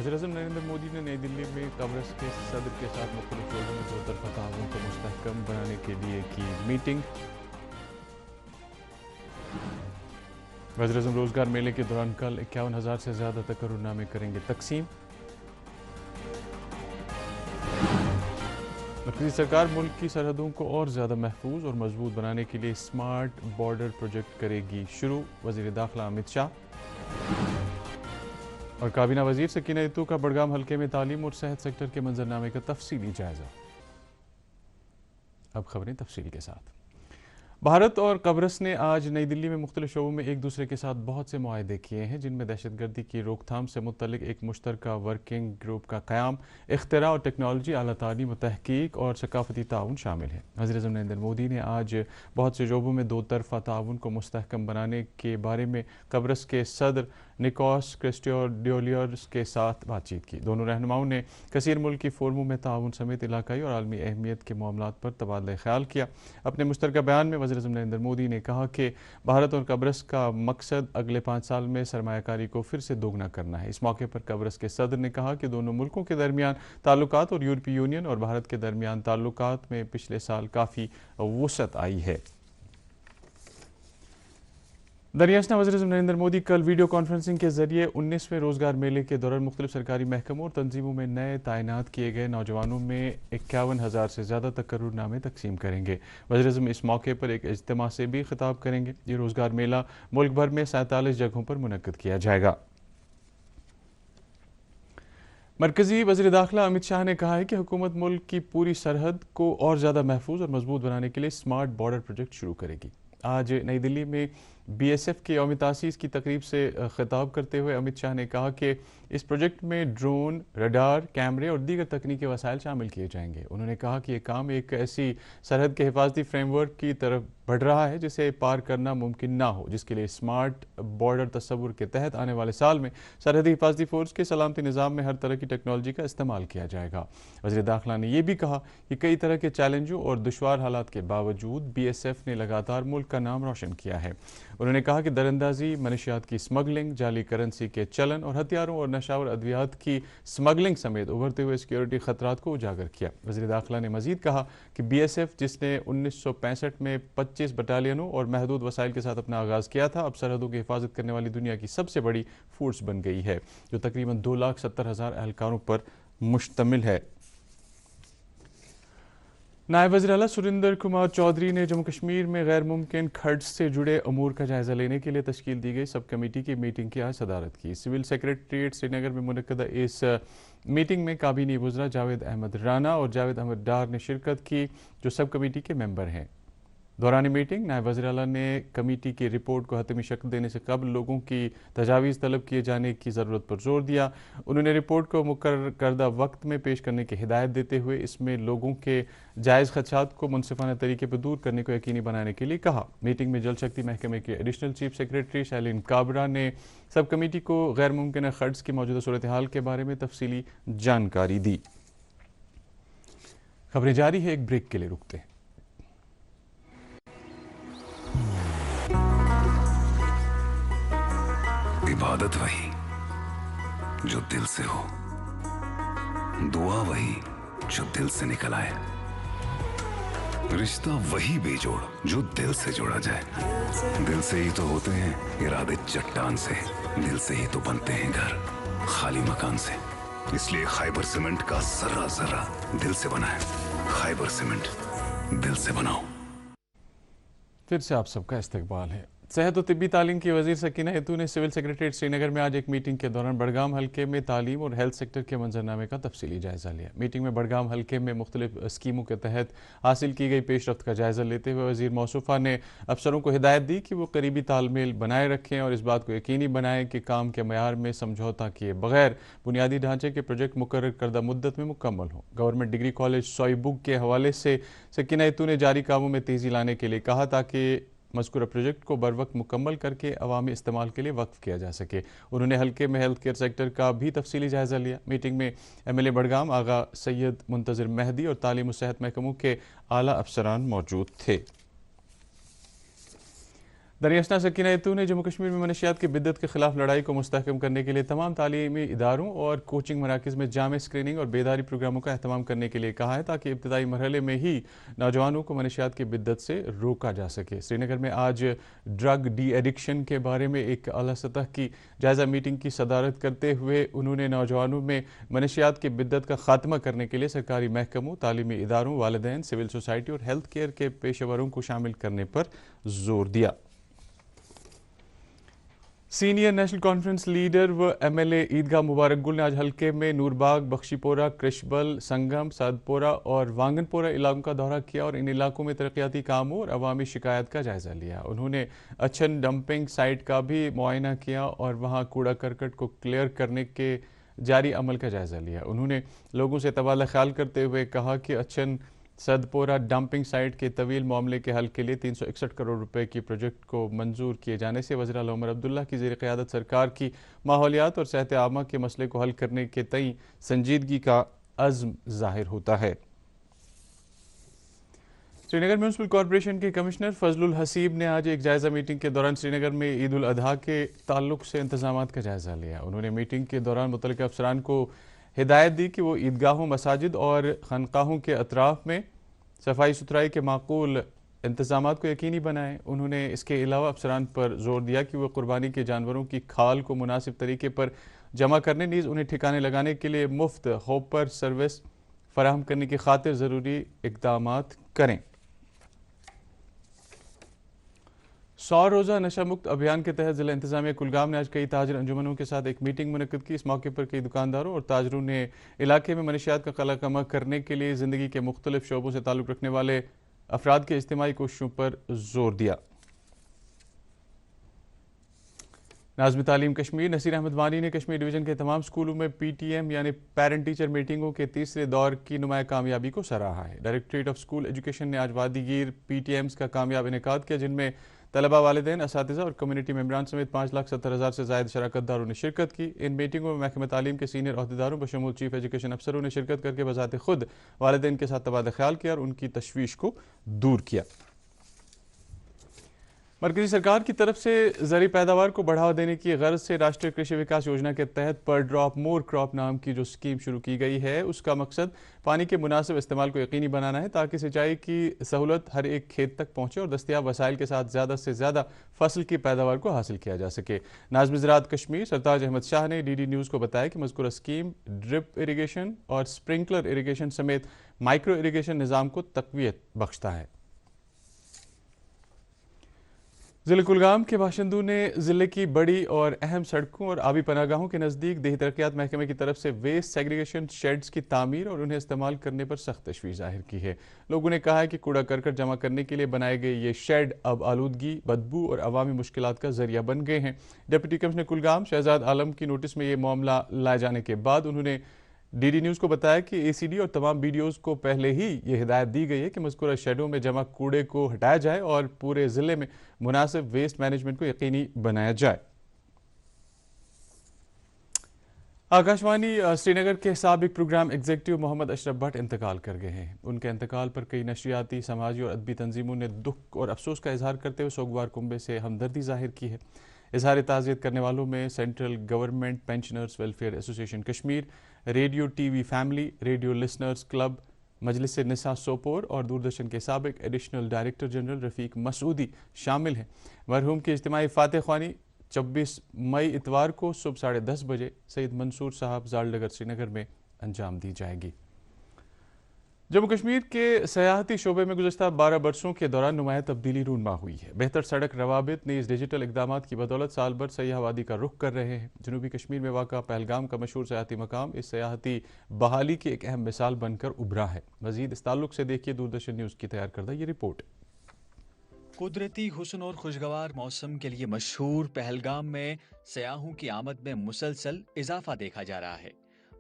वज़ीर-ए-आज़म नरेंद्र मोदी ने नई दिल्ली में कब्रस के सदर के साथ मुख्तलिफ शोबों में दो तरफ़ा ताउन को मुस्तहकम बनाने के लिए की मीटिंग। वज़ीर-ए-आज़म रोज़गार मेले के दौरान कल 51,000 से ज़्यादा तकर्रुरनामे करेंगे तकसीम। मरकज़ी सरकार मुल्क की सरहदों को और ज़्यादा महफूज और मजबूत बनाने के लिए स्मार्ट बॉर्डर प्रोजेक्ट करेगी शुरू, वज़ीर दाखिला अमित शाह। और काबीना वज़ीर सकीना इत्तू का बड़गाम हल्के में तालीम और सेहत सेक्टर के मंजरनामे का तफसीली जायज़ा। अब खबरें तफसील के साथ। भारत और कब्रस ने आज नई दिल्ली में मुख्तलिफ शोबों में एक दूसरे के साथ बहुत से मुआहदे किए हैं, जिनमें दहशतगर्दी की रोकथाम से मुतल्लिक एक मुश्तरका वर्किंग ग्रुप का क़याम, इख्तिरा और टेक्नोलॉजी, आला तालीम, तहकीक और सकाफती ताउन शामिल है। वज़ीर-ए-आज़म नरेंद्र मोदी ने आज बहुत से शोबों में दो तरफ़ा ताउन को मुस्तहकम बनाने के बारे में कब्रस के सदर निकोस क्रिस्टोडियोलियस के साथ बातचीत की। दोनों रहनुमाओं ने कसीर मुल्की फोरमों में ताउन समेत इलाकाई और आलमी अहमियत के मामलात पर तबादला ख्याल किया। अपने मुश्तरका बयान में वज़ीर-ए-आज़म नरेंद्र मोदी ने कहा कि भारत और कब्रस का मकसद अगले 5 साल में सरमायाकारी को फिर से दोगुना करना है। इस मौके पर कब्रस के सदर ने कहा कि दोनों मुल्कों के दरमियान ताल्लुकात और यूरोपीय यूनियन और भारत के दरमियान ताल्लुकात में पिछले साल काफ़ी वुसअत आई है। दरअसल वज़ीर-ए-आज़म नरेंद्र मोदी कल वीडियो कॉन्फ्रेंसिंग के जरिए 19वें रोज़गार मेले के दौरान मुख्तलिफ सरकारी महकमों और तंजीमों में नए तैनात किए गए नौजवानों में 51,000 से ज़्यादा तकर्रुरनामे तकसीम करेंगे। वज़ीर-ए-आज़म इस मौके पर एक इज्तिमा से भी खिताब करेंगे। ये रोज़गार मेला मुल्क भर में 47 जगहों पर मुनक्किद किया जाएगा। मरकज़ी वज़ीर दाखिला अमित शाह ने कहा है कि हुकूमत मुल्क की पूरी सरहद को और ज़्यादा महफूज और मजबूत बनाने के लिए स्मार्ट बॉर्डर प्रोजेक्ट शुरू करेगी। आज नई दिल्ली में BSF के यौम तासीस की तकरीब से खिताब करते हुए अमित शाह ने कहा कि इस प्रोजेक्ट में ड्रोन, रडार, कैमरे और दीगर तकनीकी वसाइल शामिल किए जाएंगे। उन्होंने कहा कि यह काम एक ऐसी सरहद के हिफाजती फ्रेमवर्क की तरफ बढ़ रहा है जिसे पार करना मुमकिन ना हो, जिसके लिए स्मार्ट बॉर्डर तस्वुर के तहत आने वाले साल में सरहदी हिफाजती फोर्स के सलामती निज़ाम में हर तरह की टेक्नोलॉजी का इस्तेमाल किया जाएगा। वज़ीर दाखिला ने यह भी कहा कि कई तरह के चैलेंजों और दुश्वार हालात के बावजूद BSF ने लगातार मुल्क का नाम रोशन किया है। उन्होंने कहा कि दरअंदाजी, मनशियात की स्मगलिंग, जाली करेंसी के चलन और हथियारों और नशावर अद्वियात की स्मगलिंग समेत उभरते हुए सिक्योरिटी खतरात को उजागर किया। वज़ीर दाखिला ने मजीद कहा कि BSF, जिसने 1965 में 25 बटालियनों और महदूद वसाइल के साथ अपना आगाज़ किया था, अब सरहदों की हिफाजत करने वाली दुनिया की सबसे बड़ी फोर्स बन गई है, जो तकरीबन 2,70,000 एहलकारों पर मुश्तमिल है। नायब वज़ीर आला सुरेंद्र कुमार चौधरी ने जम्मू कश्मीर में गैर मुमकिन खर्च से जुड़े अमूर का जायज़ा लेने के लिए तश्कील दी गई सब कमेटी की मीटिंग की आज सदारत की। सिविल सेक्रेटरीट श्रीनगर में मुनक्किदा इस मीटिंग में काबीनी वज़रा जावेद अहमद राना और जावेद अहमद डार ने शिरकत की, जो सब कमेटी के मेंबर हैं। दौरान मीटिंग नायब वज़ीर आला ने कमेटी की रिपोर्ट को हतमी शक्ल देने से कबल लोगों की तजावीज़ तलब किए जाने की ज़रूरत पर जोर दिया। उन्होंने रिपोर्ट को मुकर्रर करदा वक्त में पेश करने की हिदायत देते हुए इसमें लोगों के जायज़ खदशात को मुनसिफाना तरीके पर दूर करने को यकीनी बनाने के लिए कहा। मीटिंग में जल शक्ति महकमे के एडिशनल चीफ सेक्रेटरी शैलीन काबरा ने सब कमेटी को गैर मुमकिन खर्च की मौजूदा सूरत हाल के बारे में तफसीली जानकारी दी। खबरें जारी है, एक ब्रेक के लिए रुकते हैं। इबादत वही जो दिल से हो, दुआ वही जो दिल से निकल आए, रिश्ता वही बेजोड़ जो दिल से जोड़ा जाए। दिल से ही तो होते हैं इरादे चट्टान से, दिल से ही तो बनते हैं घर खाली मकान से। इसलिए खैबर सीमेंट का जर्रा जर्रा दिल से बना है। खैबर सीमेंट, दिल से बनाओ। फिर से आप सबका इस्तकबाल है। सेहत और तिब्बी तालीम की वज़ीर सकीना इत्तू ने सिविल सेक्रेटरीट श्रीनगर में आज एक मीटिंग के दौरान बड़गाम हल्के में तालीम और हेल्थ सेक्टर के मंजरनामे का तफसीली जायज़ा लिया। मीटिंग में बड़गाम हल्के में मुख्तलिफ स्कीमों के तहत हासिल की गई पेशरफ्त का जायज़ा लेते हुए वज़ीर मौसूफ़ा ने अफसरों को हिदायत दी कि वो करीबी तालमेल बनाए रखें और इस बात को यकीनी बनाएं कि काम के मयार में समझौता किए बगैर बुनियादी ढांचे के प्रोजेक्ट मुकर्रर करदा मुद्दत में मुकम्मल हों। गवर्नमेंट डिग्री कॉलेज सोईबुग के हवाले से सकीना इत्तू ने जारी कामों में तेज़ी लाने के लिए कहा ताकि मज़कूरा प्रोजेक्ट को बर वक्त मुकम्मल करके अवामी इस्तेमाल के लिए वक्फ किया जा सके। उन्होंने हल्के में हेल्थ केयर सेक्टर का भी तफसीली जायज़ा लिया। मीटिंग में MLA बड़गाम आगा सैयद मुंतज़िर मेहदी और तालीम और सेहत महकमों के आला अफसरान मौजूद थे। दरियासना सकीना यतू ने जम्मू कश्मीर में मनशियात की बिद्दत के खिलाफ लड़ाई को मुस्तहकम करने के लिए तमाम तालीमी इदारों और कोचिंग मराकज़ में जामे स्क्रीनिंग और बेदारी प्रोग्रामों का अहतमाम करने के लिए कहा है ताकि इब्तदाई मरहले में ही नौजवानों को मनशियात की बिद्दत से रोका जा सके। श्रीनगर में आज ड्रग डी एडिक्शन के बारे में एक आला सतह की जायज़ा मीटिंग की सदारत करते हुए उन्होंने नौजवानों में मनशियात की बिद्दत का खात्मा करने के लिए सरकारी महकमों, तालीमी इदारों, वालिदैन, सिविल सोसाइटी और हेल्थ केयर के पेशेवरों को शामिल करने पर जोर दिया। सीनियर नेशनल कॉन्फ्रेंस लीडर व एमएलए ईदगाह मुबारक गुल ने आज हल्के में नूरबाग, बख्शीपोरा, कृशबल, संगम, सादपोरा और वांगनपोरा इलाकों का दौरा किया और इन इलाकों में तरक्याती कामों और अवामी शिकायत का जायजा लिया। उन्होंने अच्छन डंपिंग साइट का भी मुआयना किया और वहां कूड़ा करकट को क्लियर करने के जारी अमल का जायजा लिया। उन्होंने लोगों से तबादला ख्याल करते हुए कहा कि अच्छन सदपोरा डंपिंग साइट के तवील मामले के हल के लिए 361 करोड़ रुपए की प्रोजेक्ट को मंजूर किए जाने से वज़ीर आला उमर अब्दुल्ला की ज़ेर क़यादत सरकार की माहौलियात और सेहत आमा के मसले को हल करने के तई संजीदगी का अज़्म ज़ाहिर होता है। श्रीनगर म्यूनसिपल कॉरपोरेशन के कमिश्नर फजलुल हसीब ने आज एक जायज़ा मीटिंग के दौरान श्रीनगर में ईद उल अजहा के ताल्लुक से इंतजाम का जायज़ा लिया। उन्होंने मीटिंग के दौरान मुतल्लिक़ अफसरान को हिदायत दी कि वो ईदगाहों, मसाजिद और खनकाहों के अतराफ में सफाई सुथराई के माकूल इंतजामात को यकीनी बनाएं। उन्होंने इसके अलावा अफसरान पर जोर दिया कि वो कुर्बानी के जानवरों की खाल को मुनासिब तरीके पर जमा करने, नीज़ उन्हें ठिकाने लगाने के लिए मुफ्त हॉपर सर्विस फराहम करने की खातिर ज़रूरी इक़दामात करें। 100 रोज़ा नशा मुक्त अभियान के तहत ज़िला इंतज़ामिया कुलगाम ने आज कई ताजर अंजुमनों के साथ एक मीटिंग मुनक्किद की। इस मौके पर कई दुकानदारों और ताजरों ने इलाके में मनशियात का कला कमा करने के लिए ज़िंदगी के मुख्तलिफ शोबों से ताल्लुक़ रखने वाले अफराद के इज्तिमाई कोशिशों पर जोर दिया। नाज़िम तालीम कश्मीर नसीर अहमद वानी ने कश्मीर डिवीज़न के तमाम स्कूलों में PTM यानी पेरेंट टीचर मीटिंगों के तीसरे दौर की नुमाया कामयाबी को सराहा है। डायरेक्टरेट ऑफ स्कूल एजुकेशन ने आज वादीगीर PTMs का कामयाब इनेकाद किया, जिनमें तलबा, वालिदैन, असातिज़ा और कम्युनिटी मेम्बरान समेत 5,70,000 से ज़ायद शराकतदारों ने शिरकत की। इन मीटिंगों में महकमा तालीम के सीनियर अहदेदारों बशमूल चीफ एजुकेशन अफसरों ने शिरकत करके बजाते खुद वालिदैन के साथ तबादला ख्याल किया और उनकी तशवीश को दूर किया। मरकजी सरकार की तरफ से ज़री पैदावार को बढ़ावा देने की गर्ज से राष्ट्रीय कृषि विकास योजना के तहत पर ड्रॉप मोर क्रॉप नाम की जो स्कीम शुरू की गई है, उसका मकसद पानी के मुनासिब इस्तेमाल को यकीनी बनाना है ताकि सिंचाई की सहूलत हर एक खेत तक पहुँचे और दस्तियाब वसाइल के साथ ज़्यादा से ज़्यादा फसल की पैदावार को हासिल किया जा सके। नाज़िम ज़राअत कश्मीर सरताज अहमद शाह ने DD न्यूज़ को बताया कि मज़कूरा स्कीम ड्रिप इरीगेशन और स्प्रिंकलर इरीगेशन समेत माइक्रो इरीगेशन निज़ाम को तक़वियत बख्शता है। ज़िले कुलगाम के बाशिंदों ने ज़िले की बड़ी और अहम सड़कों और आबी पनागाहों के नज़दीक देही तरक्यात महकमे की तरफ से वेस्ट सेग्रीगेशन शेड्स की तामीर और उन्हें इस्तेमाल करने पर सख्त तशवीश जाहिर की है। लोगों ने कहा है कि कूड़ा करकट जमा करने के लिए बनाए गए ये शेड अब आलूदगी, बदबू और अवामी मुश्किलात का जरिया बन गए हैं। डिप्टी कमिश्नर कुलगाम शहजाद आलम की नोटिस में ये मामला लाए जाने के बाद उन्होंने DD न्यूज़ को बताया कि ACD और तमाम BDOs को पहले ही ये हिदायत दी गई है कि मज़कूरा शेडों में जमा कूड़े को हटाया जाए और पूरे ज़िले में मुनासिब वेस्ट मैनेजमेंट को यकीनी बनाया जाए। आकाशवाणी श्रीनगर के साबिक प्रोग्राम एग्जीक्यूटिव मोहम्मद अशरफ भट्ट इंतकाल कर गए हैं। उनके इंतकाल पर कई नशरियाती, समाजी और अदबी तंजीमों ने दुख और अफसोस का इजहार करते हुए सोगवार कुंबे से हमदर्दी जाहिर की है। इजहार ताज़ियत करने वालों में central government pensioners welfare association Kashmir, radio TV family, radio listeners club, Majlis Nisa Sopore और दूरदर्शन के साबिक additional director general Rafiq Masoodi शामिल हैं। मरहूम की इज्तिमाई फातह ख्वानी 24 मई इतवार को सुबह 10:30 बजे सईद मंसूर साहब जालनगर श्रीनगर में अंजाम दी जाएगी। जम्मू कश्मीर के सयाहती शोबे में गुज़श्ता 12 बरसों के दौरान नुमाया तब्दीली रूनमा हुई है। बेहतर सड़क रवाबित नीज़ डिजिटल इक़दामात की बदौलत साल भर सयाहवादी का रुख कर रहे हैं। जनूबी कश्मीर में वाक़ा पहलगाम का मशहूर सयाहती मकाम इस सयाहती बहाली की एक अहम मिसाल बनकर उभरा है। मज़ीद इस ताल्लुक से देखिए दूरदर्शन न्यूज़ की तैयार करदा ये रिपोर्ट। कुदरती हुस्न और खुशगवार मौसम के लिए मशहूर पहलगाम में सयाहों की आमद में मुसलसल इजाफा देखा जा रहा है।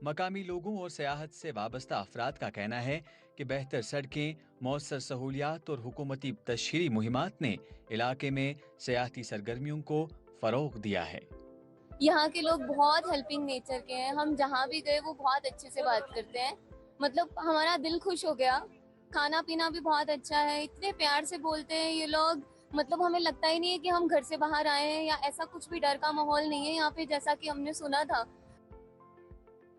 मकामी लोगों और सयाहत से वाबस्ता अफराद का कहना है कि बेहतर सड़कें, मौसर सहूलियात और हुकूमती तशहीरी मुहिमात ने इलाके में सयाहती सरगर्मियों को फ़रोग़ दिया है। यहाँ के लोग बहुत हेल्पिंग नेचर के हैं। हम जहाँ भी गए वो बहुत अच्छे से बात करते हैं, मतलब हमारा दिल खुश हो गया। खाना पीना भी बहुत अच्छा है, इतने प्यार से बोलते हैं ये लोग। मतलब हमें लगता ही नहीं है कि हम घर से बाहर आए हैं, या ऐसा कुछ भी डर का माहौल नहीं है यहाँ पे जैसा कि हमने सुना था।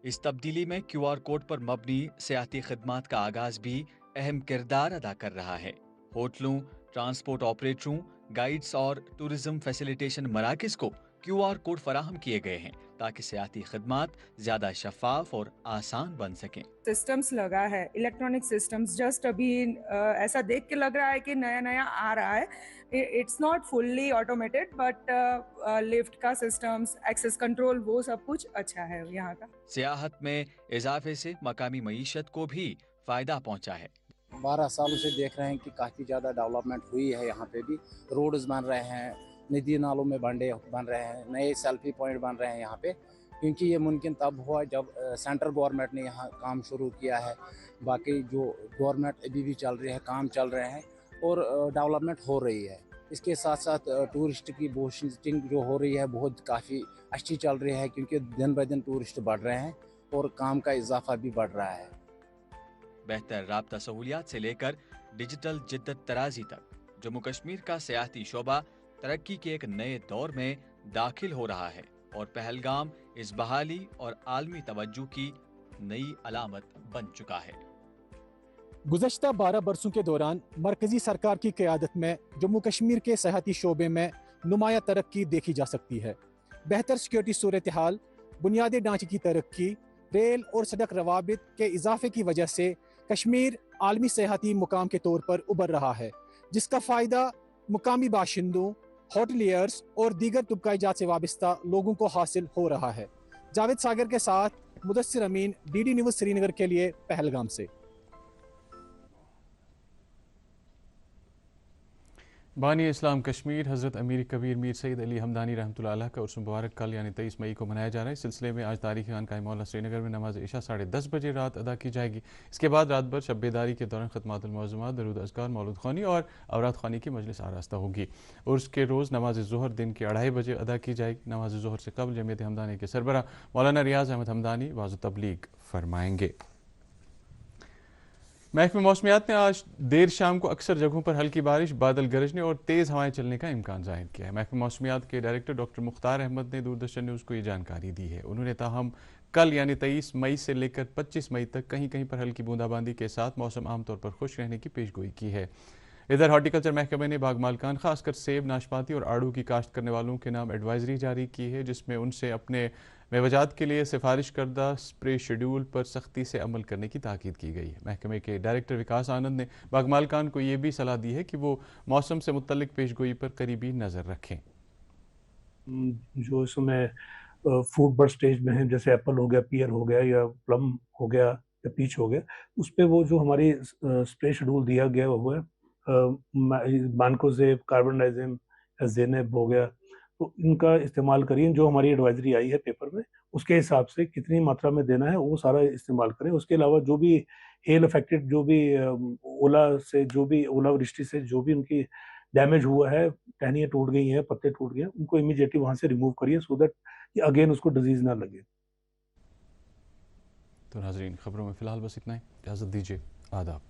इस तब्दीली में QR कोड पर मबनी सियाहती खिदमात का आगाज भी अहम किरदार अदा कर रहा है। होटलों, ट्रांसपोर्ट ऑपरेटरों, गाइड्स और टूरिज्म फैसिलिटेशन मराकज को QR कोड फराहम किए गए हैं ताकि सियाहती खिदमात ज्यादा शफाफ और आसान बन सकें। सिस्टम्स लगा है, इलेक्ट्रॉनिक सिस्टम्स, जस्ट अभी ऐसा देख के लग रहा है कि नया नया आ रहा है। It's not fully automated but lift का सिस्टम्स, एक्सेस कंट्रोल, वो सब कुछ अच्छा है यहाँ का। सियाहत में इजाफे से मकामी मईशत को भी फायदा पहुंचा है। 12 सालों से देख रहे हैं कि काफ़ी ज़्यादा डेवलपमेंट हुई है। यहाँ पे भी रोड्स बन रहे हैं, नदी नालों में बंडे बन रहे हैं, नए सेल्फी पॉइंट बन रहे हैं यहाँ पे, क्योंकि ये मुमकिन तब हुआ जब सेंट्रल गवर्नमेंट ने यहाँ काम शुरू किया है। बाकी जो गवर्नमेंट अभी भी चल रही है, काम चल रहे हैं और डेवलपमेंट हो रही है। इसके साथ साथ टूरिस्ट की बोटिंग जो हो रही है बहुत काफ़ी अच्छी चल रही है, क्योंकि दिन ब दिन टूरिस्ट बढ़ रहे हैं और काम का इजाफा भी बढ़ रहा है। बेहतर राब्ता सहूलियात से लेकर डिजिटल जिद्दत तराजी तक जम्मू कश्मीर का सियाहती शोबा तरक्की के एक नए दौर में दाखिल हो रहा है और पहलगाम इस बहाली और आलमी तवज्जो की नई अलामत बन चुका है। गुज़श्ता 12 बरसों के दौरान मरकजी सरकार की क़यादत में जम्मू कश्मीर के सियाहती शोबे में नुमाया तरक्की देखी जा सकती है। बेहतर सिक्योरिटी सूरत हाल, बुनियादी ढांचे की तरक्की, रेल और सड़क रवाबित के इजाफे की वजह से कश्मीर आलमी सियाहती मुकाम के तौर पर उभर रहा है, जिसका फ़ायदा मुकामी बाशिंदों, होटलियर्स और दीगर तबकाजात से वाबस्ता लोगों को हासिल हो रहा है। जावेद सागर के साथ मुदस्सिर अमीन, DD न्यूज़ श्रीनगर के लिए पहलगाम से। बानी इस्लाम कश्मीर हज़रत अमीर कबीर मीर सईद अली हमदानी रहमतुल्लाह अलैह का उर्स मुबारक कल यानी 23 मई को मनाया जा रहा है। इस सिलसिले में आज तारीख़ी खानकाह मौला श्रीनगर में नमाज इशा 10:30 बजे रात अदा की जाएगी। इसके बाद रात भर शब बेदारी के दौरान खतमातुल मौज़ूमात, दरूद अज़कार, मौलूद ख़वानी और औरात ख़वानी की मजलिस आरास्ता होगी। उर्स के रोज़ नमाज ज़ोहर दिन के 2:30 बजे अदा की जाएगी। नमाज ज़ोहर से कबल जमीयत हमदानी के सरबराह मौलाना रियाज़ अहमद हमदानी वाज़ तबलीग फरमाएंगे। महकमे मौसमियात ने आज देर शाम को अक्सर जगहों पर हल्की बारिश, बादल गरजने और तेज़ हवाएं चलने का इम्कान जाहिर किया है। महकमे मौसमियात के डायरेक्टर डॉक्टर मुख्तार अहमद ने दूरदर्शन न्यूज़ को ये जानकारी दी है। उन्होंने ताहम कल यानी 23 मई से लेकर 25 मई तक कहीं कहीं पर हल्की बूंदाबांदी के साथ मौसम आमतौर पर खुश रहने की पेशगोई की है। इधर हॉर्टिकल्चर महकमे ने बाग मालकान खासकर सेब, नाशपाती और आड़ू की काश्त करने वालों के नाम एडवाइजरी जारी की है, जिसमें उनसे अपने मेवजात के लिए सिफारिश करदा स्प्रे शेड्यूल पर सख्ती से अमल करने की ताकीद की गई है। महकमे के डायरेक्टर विकास आनंद ने बाग मालकान को ये भी सलाह दी है कि वो मौसम से मुतल्लिक पेशगोई पर करीबी नज़र रखें। जो इस समय फ्रूट बर्ड स्टेज में है, जैसे एप्पल हो गया, पियर हो गया या प्लम हो गया या पीच हो गया, उस पर वो जो हमारी स्प्रे शेड्यूल दिया गया हुआ है, मानकोजेब, कार्बनडाइजिम या जेनेब हो गया, तो इनका इस्तेमाल करिए। जो हमारी एडवाइजरी आई है पेपर में, उसके हिसाब से कितनी मात्रा में देना है वो सारा इस्तेमाल करें। उसके अलावा जो भी हेल अफेक्टेड, जो भी ओला से, जो भी ओलावृष्टि से जो भी उनकी डैमेज हुआ है, टहनियाँ टूट गई हैं, पत्ते टूट गए, उनको इमीडिएटली वहाँ से रिमूव करिए, सो दैट अगेन उसको डिजीज ना लगे। तो नाज़रीन, खबरों में फ़िलहाल बस इतना ही। इजाज़त दीजिए, आदाब।